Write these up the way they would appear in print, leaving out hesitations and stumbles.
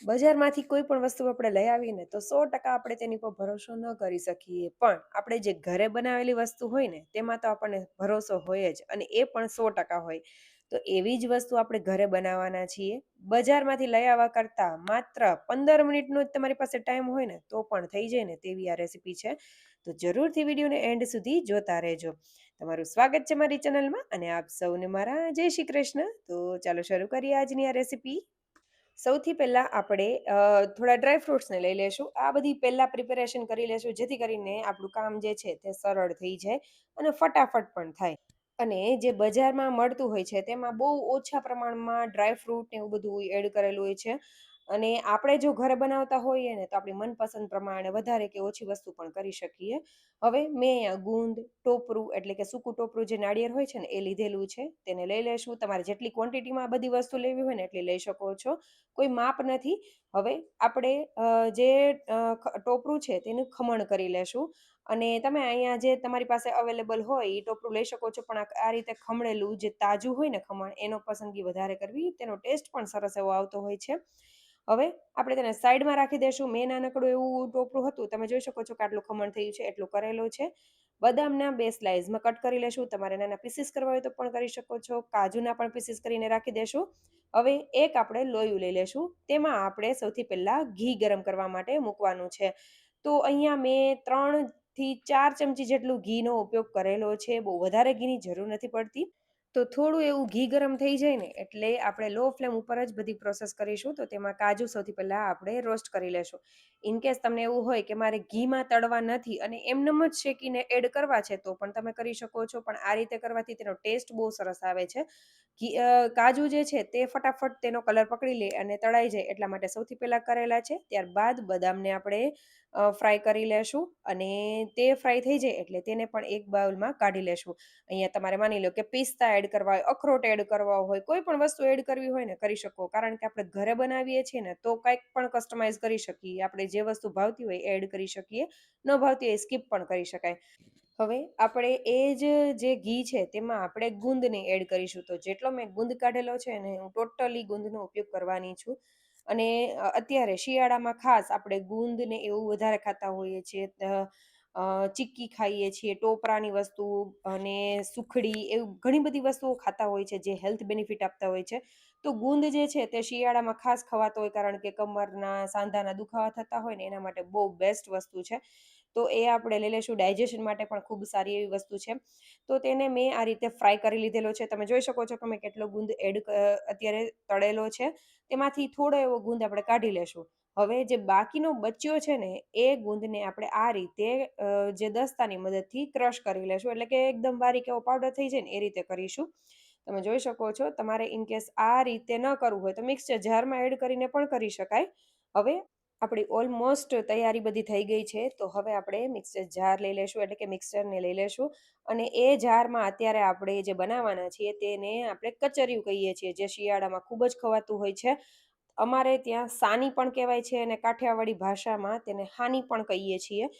બજારમાંથી કોઈ પણ વસ્તુ આપણે લઈ આવીએ ને તો 100% આપણે તેની પર ભરોસો ન કરી શકીએ. પણ આપણે જે ઘરે બનાવેલી વસ્તુ હોય ને તેમાં તો આપણને ભરોસો હોય જ અને એ પણ 100% હોય. તો એવી જ વસ્તુ આપણે ઘરે બનાવવાના છીએ. બજારમાંથી લઈ આવવા કરતાં માત્ર 15 મિનિટનો જ તમારી પાસે ટાઈમ હોય ને તો પણ થઈ જાય ને તેવી આ રેસીપી છે. તો જરૂરથી વિડીયોને એન્ડ સુધી જોતા રહેજો. તમારું સ્વાગત છે મારી ચેનલમાં અને આપ સૌને મારા જય શ્રી કૃષ્ણ. તો ચાલો શરૂ કરીએ આજની આ રેસીપી. સૌથી પહેલાં આપણે થોડા ડ્રાય ફ્રૂટ્સને લઈ લેશું. આ બધી પહેલાં પ્રિપેરેશન કરી લેશું જેથી કરીને આપણું કામ જે છે તે સરળ થઈ જાય અને ફટાફટ પણ થાય. અને જે બજારમાં મળતું હોય છે તેમાં બહુ ઓછા પ્રમાણમાં ડ્રાય ફ્રૂટ ને એવું બધું એડ કરેલું હોય છે. અને આપણે જો ઘરે બનાવતા હોઈએ ને તો આપણી મનપસંદ પ્રમાણે વધારે કે ઓછી વસ્તુ પણ કરી શકીએ. હવે મેં અહીંયા ગુંદ, ટોપરું એટલે કે સૂકું ટોપરું જે નાળિયેર હોય છે ને એ લીધેલું છે. તેને લઈ લેશું. તમારે જેટલી ક્વોન્ટિટીમાં આ બધી વસ્તુ લેવી હોય ને એટલી લઈ શકો છો. કોઈ માપ નથી. હવે આપણે જે ટોપરું છે તેનું ખમણ કરી લેશું. અને તમે અહીંયા જે તમારી પાસે અવેલેબલ હોય એ ટોપરું લઈ શકો છો, પણ આ રીતે ખમણેલું જે તાજું હોય ને ખમણ એનો પસંદગી વધારે કરવી. તેનો ટેસ્ટ પણ સરસ એવો આવતો હોય છે. હવે આપણે તેને સાઈડમાં રાખી દઈશું. મેં નાનકડું એવું ટોપરું હતું. તમે જોઈ શકો છો કે આટલું ખમણ થયું છે એટલું કરેલું છે. બદામના 2 સ્લાઇસમાં કટ કરી લેશું. તમારે નાના પીસીસ કરવા હોય તો પણ કરી શકો છો. કાજુના પણ પીસીસ કરીને રાખી દેશું. હવે એક આપણે લોયું લઈ લેશું. તેમાં આપણે સૌથી પહેલાં ઘી ગરમ કરવા માટે મૂકવાનું છે. તો અહીંયા મેં 3 થી 4 ચમચી જેટલું ઘીનો ઉપયોગ કરેલો છે. બહુ વધારે ઘીની જરૂર નથી પડતી. તો થોડું એવું ઘી ગરમ થઈ જાય ને એટલે આપણે લો ફ્લેમ ઉપર જ બધી પ્રોસેસ કરીશું. તો તેમાં કાજુ સૌથી પહેલાં આપણે રોસ્ટ કરી લેશું. ઇન કેસ તમને એવું હોય કે મારે ઘીમાં તળવા નથી અને એમનેમ જ શેકીને એડ કરવા છે તો પણ તમે કરી શકો છો. પણ આ રીતે કરવાથી તેનો ટેસ્ટ બહુ સરસ આવે છે. કાજુ જે છે તે ફટાફટ તેનો કલર પકડી લે અને તળાઈ જાય એટલા માટે સૌથી પહેલાં કરેલા છે. ત્યારબાદ બદામને આપણે ફ્રાય કરી લેશું અને તે ફ્રાય થઈ જાય એટલે તેને પણ એક બાઉલમાં કાઢી લેશું. અહીંયા તમારે માની લો કે પિસ્તા એડ કરવા હોય, અખરોટ એડ કરવા હોય, કોઈ પણ વસ્તુ એડ કરવી હોય ને કરી શકો. કારણ કે આપણે ઘરે બનાવીએ છીએ ને તો કંઈક પણ કસ્ટમાઇઝ કરી શકીએ. આપણે જે વસ્તુ ભાવતી હોય એડ કરી શકીએ. ન ભાવતી હોય સ્કીપ પણ કરી શકાય. હવે આપણે જે ઘી છે તેમાં આપણે ગુંદને એડ કરીશું. તો જેટલો મેં ગુંદ કાઢેલો છે ને હું ટોટલી ગુંદનો ઉપયોગ કરવાની છું. અને અત્યારે શિયાળામાં ખાસ આપણે ગુંદ ને એવું વધારે ખાતા હોઈએ છીએ. ચીક્કી ખાઈએ છીએ, ટોપરાની વસ્તુ અને સુખડી એવું ઘણી બધી વસ્તુઓ ખાતા હોય છે જે હેલ્થ બેનિફિટ આપતા હોય છે. તો ગુંદ જે છે તે શિયાળામાં ખાસ ખવાતો હોય કારણ કે કમરના, સાંધાના દુખાવા થતા હોય ને એના માટે બહુ બેસ્ટ વસ્તુ છે. તો એ આપણે લઈ લઈશું. ડાયજેશન માટે પણ ખૂબ સારી એવી વસ્તુ છે. તો તેને મેં આ રીતે ફ્રાય કરી લીધેલો છે. તમે જોઈ શકો છો કે મેં કેટલો ગુંદ અત્યારે તળેલો છે. તેમાંથી થોડો એવો ગુંદ આપણે કાઢી લેશું. હવે જે બાકીનો બચ્યો છે ને એ ગુંદને આપણે આ રીતે જે દસ્તાની મદદથી ક્રશ કરી લેશું. એટલે કે એકદમ બારીક એવો પાવડર થઈ જાય ને એ રીતે કરીશું. તમે જોઈ શકો છો. તમારે ઇન કેસ આ રીતે ન કરવું હોય તો મિક્સર જારમાં એડ કરીને પણ કરી શકાય. હવે આપણી ઓલમોસ્ટ તૈયારી બધી થઈ ગઈ છે. તો હવે આપણે મિક્સર જાર લઈ લેશું એટલે કે મિક્સરને લઈ લેશું. અને એ જારમાં અત્યારે આપણે જે બનાવવાના છીએ તેને આપણે કચરિયું કહીએ છીએ, જે શિયાળામાં ખૂબ જ ખવાતું હોય છે. અમારે ત્યાં સાની પણ કહેવાય છે અને કાઠિયાવાડી ભાષામાં તેને હાની પણ કહીએ છીએ.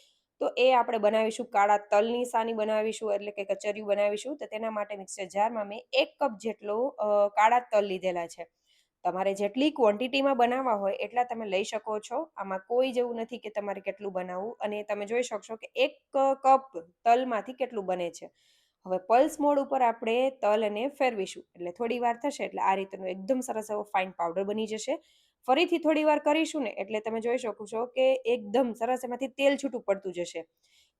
તો એ આપણે બનાવીશું. કાળા તલની સાની બનાવીશું એટલે કે કચરિયું બનાવીશું. તો તેના માટે મિક્સર જારમાં મેં 1 કપ જેટલો કાળા તલ લીધેલા છે. તમારે જેટલી ક્વોન્ટિટીમાં બનાવવા હોય એટલા તમે લઈ શકો છો. આમાં કોઈ જેવું નથી કે તમારે કેટલું બનાવવું. અને તમે જોઈ શકશો કે 1 કપ તલમાંથી કેટલું બને છે. હવે પલ્સ મોડ ઉપર આપણે તલને ફેરવીશું. એટલે થોડી વાર થશે એટલે આ રીતનો એકદમ સરસ એવો ફાઇન પાવડર બની જશે. ફરીથી થોડી વાર કરીશું ને એટલે તમે જોઈ શકો છો કે એકદમ સરસ એમાંથી તેલ છૂટું પડતું જશે.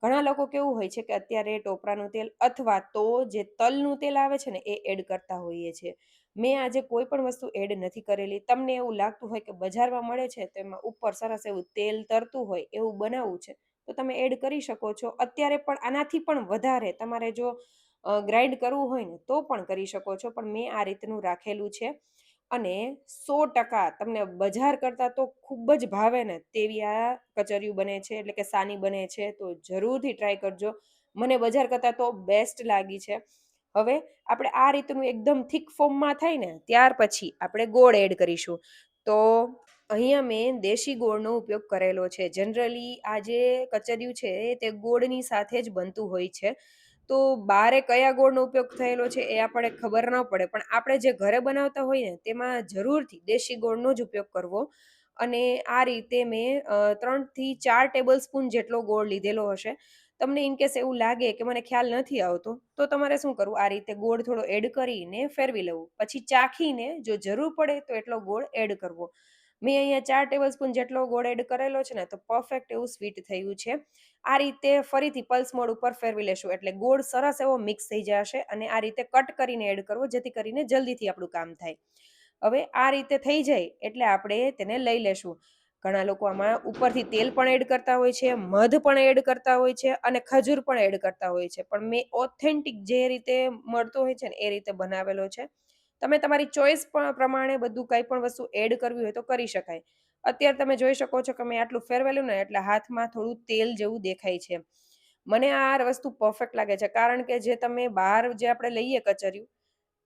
ઘણા લોકો કેવું હોય છે કે અત્યારે ટોપરાનું તેલ અથવા તો જે તલનું તેલ આવે છે ને એ એડ કરતા હોઈએ છીએ. મેં આજે કોઈ પણ વસ્તુ એડ નથી કરેલી. તમને એવું લાગતું હોય કે બજારમાં મળે છે તો એમાં ઉપર સરસ એવું તેલ તરતું હોય એવું બનાવવું છે તો તમે એડ કરી શકો છો. અત્યારે પણ આનાથી પણ વધારે તમારે જો ગ્રાઇન્ડ કરવું હોય ને તો પણ કરી શકો છો. પણ મેં આ રીતનું રાખેલું છે. અને 100% તમને બજાર કરતાં તો ખૂબ જ ભાવે ને તેવી આ કચરિયું બને છે એટલે કે સાની બને છે. તો જરૂરથી ટ્રાય કરજો. મને બજાર કરતાં તો બેસ્ટ લાગી છે. હવે આપણે આ રીતનું એકદમ થીક ફોર્મમાં થાય ને ત્યાર પછી આપણે ગોળ એડ કરીશું. તો અહીંયા મેં દેશી ગોળનો ઉપયોગ કરેલો છે. જનરલી આ જે કચરિયું છે તે ગોળની સાથે જ બનતું હોય છે. તો બારે કયા ગોળનો ઉપયોગ થયેલો છે એ આપણે ખબર ન પડે. પણ આપણે જે ઘરે બનાવતા હોઈએ ને તેમાં જરૂરથી દેશી ગોળનો જ ઉપયોગ કરવો. અને આ રીતે મેં 3 થી 4 ટેબલ સ્પૂન જેટલો ગોળ લીધેલો હશે. તમને ઇન કેસ એવું લાગે કે મને ખ્યાલ નથી આવતો, તો તમારે શું કરવું, આ રીતે ગોળ થોડો એડ કરીને ફેરવી લેવું. પછી ચાખીને જો જરૂર પડે તો એટલો ગોળ એડ કરવો. મેં અહીંયા 4 ટેબલ સ્પૂન જેટલો ગોળ એડ કરેલો છે ને, તો પરફેક્ટ એવું સ્વીટ થયું છે. આ રીતે ફરીથી પલ્સ મોડ ઉપર ફેરવી લેશું એટલે ગોળ સરસ એવો મિક્સ થઈ જશે, અને આ રીતે કટ કરીને એડ કરવો જેથી કરીને જલ્દીથી આપણું કામ થાય. હવે આ રીતે થઈ જાય એટલે આપણે તેને લઈ લેશું. ઘણા લોકો આમાં ઉપરથી તેલ પણ એડ કરતા હોય છે, મધ પણ એડ કરતા હોય છે અને ખજૂર પણ એડ કરતા હોય છે. પણ મેં ઓથેન્ટિક જે રીતે મળતો હોય છે ને એ રીતે બનાવેલો છે. તમે તમારી ચોઈસ પ્રમાણે બધું કંઈ પણ વસ્તુ એડ કરવી હોય તો કરી શકાય. અત્યારે તમે જોઈ શકો છો કે મેં આટલું ફેરવેલું ને એટલે હાથમાં થોડું તેલ જેવું દેખાય છે. મને આ વસ્તુ પરફેક્ટ લાગે છે કારણ કે જે તમે બહાર જે આપણે લઈએ કચરિયું,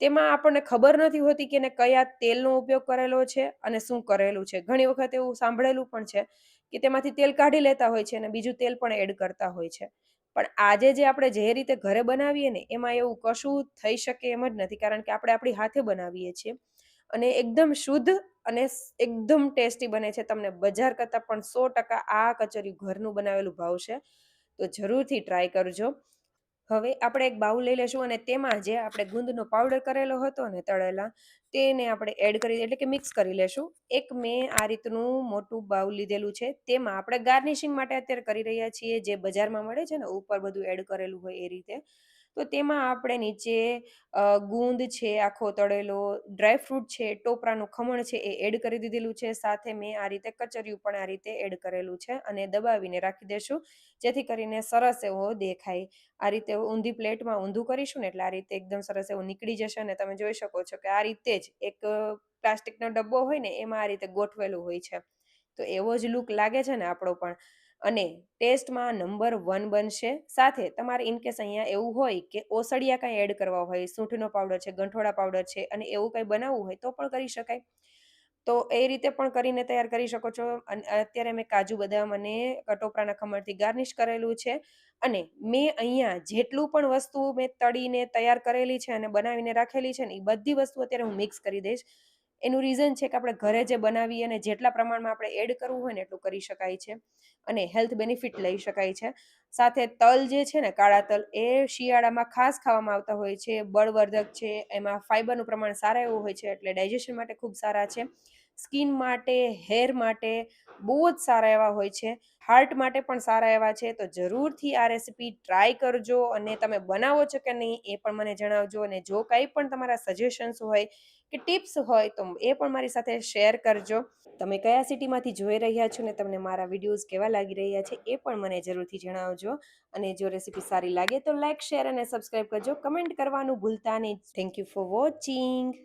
તેમાં આપણને ખબર નથી હોતી કે એને કયા તેલનો ઉપયોગ કરેલો છે અને શું કરેલું છે. ઘણી વખત એવું સાંભળેલું પણ છે કે તેમાંથી તેલ કાઢી લેતા હોય છે અને બીજું તેલ પણ એડ કરતા હોય છે. પણ આજે જે આપણે જે રીતે ઘરે બનાવીએ ને એમાં એવું કશું થઈ શકે એમ જ નથી, કારણ કે આપણે આપણી હાથે બનાવીએ છીએ અને એકદમ શુદ્ધ અને એકદમ ટેસ્ટી બને છે. તમને બજાર કરતાં પણ 100% આ કચરિયું ઘરનું બનાવેલું ભાવશે. તો જરૂરથી ટ્રાય કરજો. હવે આપણે એક બાઉલ લઈ લેશું અને તેમાં જે આપણે ગુંદનો પાવડર કરેલો હતો ને તળેલા, તેને આપણે એડ કરી એટલે કે મિક્સ કરી લેશું. એક મેં આ રીતનું મોટું બાઉલ લીધેલું છે. તેમાં આપણે ગાર્નિશિંગ માટે અત્યારે કરી રહ્યા છીએ જે બજારમાં મળે છે ને ઉપર બધું એડ કરેલું હોય એ રીતે. તો તેમાં આપણે નીચે ગુંદ છે આખો તળેલો, ડ્રાય ફ્રૂટ છે, ટોપરાનું ખમણ છે એ એડ કરી દીધેલું છે. સાથે મેં આ રીતે કચરિયું પણ આ રીતે એડ કરેલું છે અને દબાવીને રાખી દેશું જેથી કરીને સરસ એવો દેખાય. આ રીતે ઊંધી પ્લેટમાં ઊંધું કરીશું ને એટલે આ રીતે એકદમ સરસ એવું નીકળી જશે અને તમે જોઈ શકો છો કે આ રીતે જ એક પ્લાસ્ટિકનો ડબ્બો હોય ને એમાં આ રીતે ગોઠવેલું હોય છે. તો એવો જ લુક લાગે છે ને આપણો પણ, અને ટેસ્ટમાં નંબર 1 બનશે. સાથે તમારે ઇન કેસ અહીંયા એવું હોય કે ઓસડિયા કાંઈ એડ કરવા હોય, સૂંઠનો પાવડર છે, ગંઠોડા પાવડર છે અને એવું કંઈ બનાવવું હોય તો પણ કરી શકાય. તો એ રીતે પણ કરીને તૈયાર કરી શકો છો. અને અત્યારે મેં કાજુ, બદામ અને ટોપરાના ખમણથી ગાર્નિશ કરેલું છે. અને મેં અહીંયા જેટલું પણ વસ્તુ મેં તળીને તૈયાર કરેલી છે અને બનાવીને રાખેલી છે ને, એ બધી વસ્તુ અત્યારે હું મિક્સ કરી દઈશ. એનું રીઝન છે કે આપણે ઘરે જે બનાવીએ અને જેટલા પ્રમાણમાં આપણે એડ કરવું હોય ને એટલું કરી શકાય છે અને હેલ્થ બેનિફિટ લઈ શકાય છે. સાથે તલ જે છે ને, કાળા તલ, એ શિયાળામાં ખાસ ખાવામાં આવતા હોય છે. બળવર્ધક છે, એમાં ફાઈબરનું પ્રમાણ સારા એવું હોય છે એટલે ડાયજેશન માટે ખૂબ સારા છે. સ્કિન માટે, હેર માટે બહુ જ સારા એવા હોય છે. હાર્ટ માટે પણ સારા એવા છે. તો જરૂરથી આ રેસીપી ટ્રાય કરજો અને તમે બનાવો છો કે નહીં એ પણ મને જણાવજો. અને જો કંઈ પણ તમારા સજેશન્સ હોય કે ટિપ્સ હોય તો એ પણ મારી સાથે શેર કરજો. તમે કયા સિટીમાંથી જોઈ રહ્યા છો ને તમને મારા વિડીયોઝ કેવા લાગી રહ્યા છે એ પણ મને જરૂરથી જણાવજો. અને જો રેસીપી સારી લાગે તો લાઈક, શેર અને સબસ્ક્રાઈબ કરજો. કમેન્ટ કરવાનું ભૂલતા નહીં. Thank you for watching.